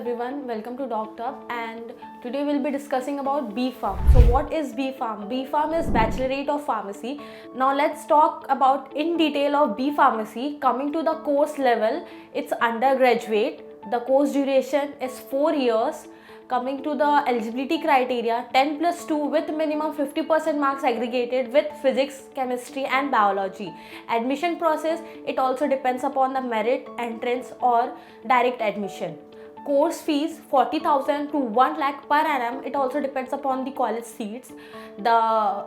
everyone, welcome to Docthub, and today we'll be discussing about B.Pharm. So what is B.Pharm? B.Pharm is Bachelor of Pharmacy. Now let's talk about in detail of B.Pharmacy. Coming to the course level, it's undergraduate. The course duration is 4 years. Coming to the eligibility criteria, 10 plus 2 with minimum 50% marks aggregated with physics, chemistry and biology. Admission process, it also depends upon the merit, entrance or direct admission. Course fees 40,000 to 1 lakh per annum. It also depends upon the college seats. The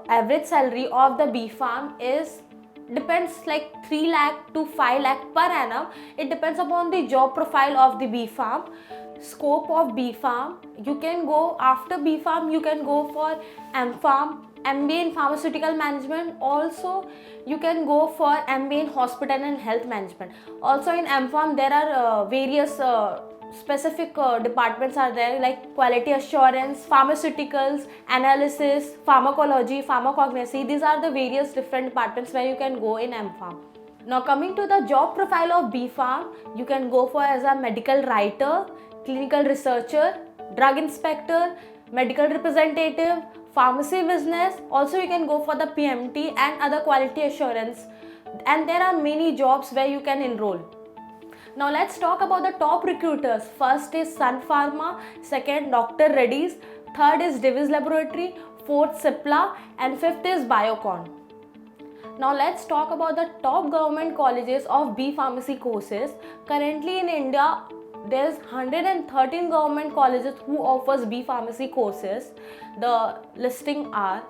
average salary of the B.Pharm is depends like 3 lakh to 5 lakh per annum. It depends upon the job profile of the B.Pharm. Scope of B.Pharm, you can go after B.Pharm, you can go for M.Pharm, MBA in Pharmaceutical Management. Also you can go for MBA in Hospital and Health Management. Also in M.Pharm there are various specific departments are there, like quality assurance, pharmaceuticals, analysis, pharmacology, pharmacognosy. These are the various different departments where you can go in M.Pharm. Now coming to the job profile of B.Pharm, you can go for as a medical writer, clinical researcher, drug inspector, medical representative, pharmacy business. Also you can go for the PMT and other quality assurance, and there are many jobs where you can enroll. Now let's talk about the top recruiters. First is Sun Pharma, second Dr. Reddy's, third is Divi's Laboratory, fourth Cipla and fifth is Biocon. Now let's talk about the top government colleges of B.Pharmacy courses. Currently in India, there's 113 government colleges who offers B.Pharmacy courses. The listing are: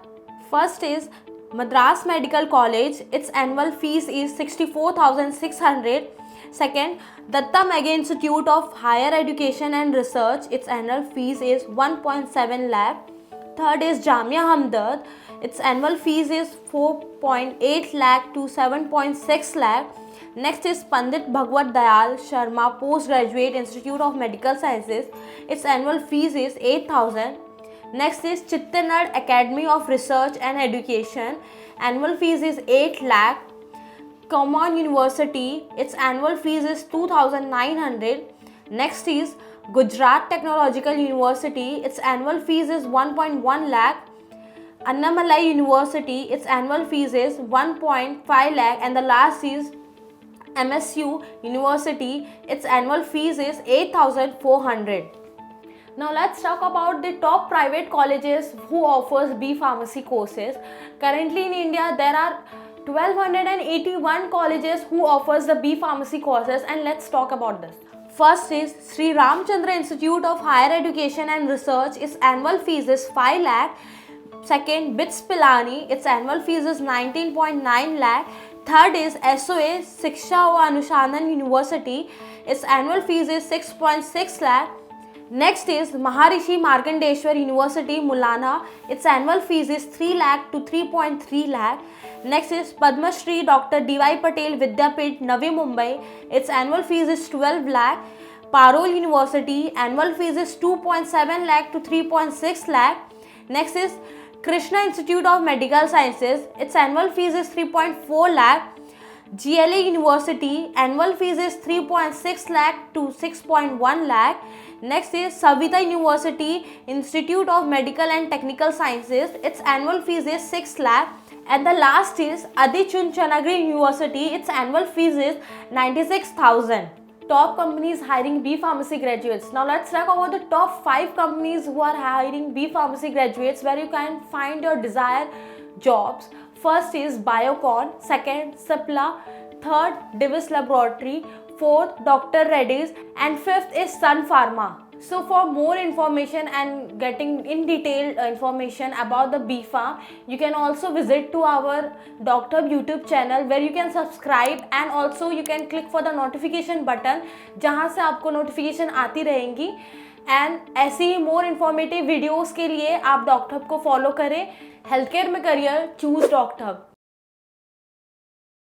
first is Madras Medical College, its annual fees is 64,600. Second, Datta Mega Institute of Higher Education and Research, its annual fees is 1.7 lakh. Third is Jamia Hamdard, its annual fees is 4.8 lakh to 7.6 lakh. Next is Pandit Bhagwat Dayal Sharma Postgraduate Institute of Medical Sciences, its annual fees is 8,000. Next is Chittanad Academy of Research and Education, annual fees is 8 lakh. Common University, its annual fees is 2,900. Next is Gujarat Technological University, its annual fees is 1.1 lakh. Annamalai University, its annual fees is 1.5 lakh, and the last is MSU University, its annual fees is 8,400. Now let's talk about the top private colleges who offers B.Pharmacy courses. Currently in India there are 1281 colleges who offers the B.Pharmacy courses, and let's talk about this. First is Sri Ramchandra Institute of Higher Education and Research, its annual fees is 5 lakh. Second, BITS Pilani, its annual fees is 19.9 lakh. Third is SOA Shiksha व Anushandan University, its annual fees is 6.6 lakh. Next is Maharishi Markandeshwar University, Mulana, its annual fees is 3 lakh to 3.3 lakh. Next is Padma Shri Dr. D.Y. Patel Vidyapith, Navi Mumbai, its annual fees is 12 lakh. Parole University, annual fees is 2.7 lakh to 3.6 lakh. Next is Krishna Institute of Medical Sciences, its annual fees is 3.4 lakh. GLA University, annual fees is 3.6 lakh to 6.1 lakh. Next is Savita University Institute of Medical and Technical Sciences, its annual fees is 6 lakh. And the last is Adi Chunchanagiri University, its annual fees is 96,000. Top companies hiring B.Pharmacy graduates. Now let's talk about the top 5 companies who are hiring B.Pharmacy graduates, where you can find your desired jobs. First is Biocon, second Cipla, third Divi's Laboratory, fourth Dr. Reddy's, and fifth is Sun Pharma. So for more information and getting in detailed information about the B.Pharm, you can also visit to our Docthub YouTube channel, where you can subscribe and also you can click for the notification button, जहाँ से आपको notification आती रहेंगी. And ऐसी ही more informative videos के लिए आप Docthub को follow करें. Healthcare में career, choose Docthub.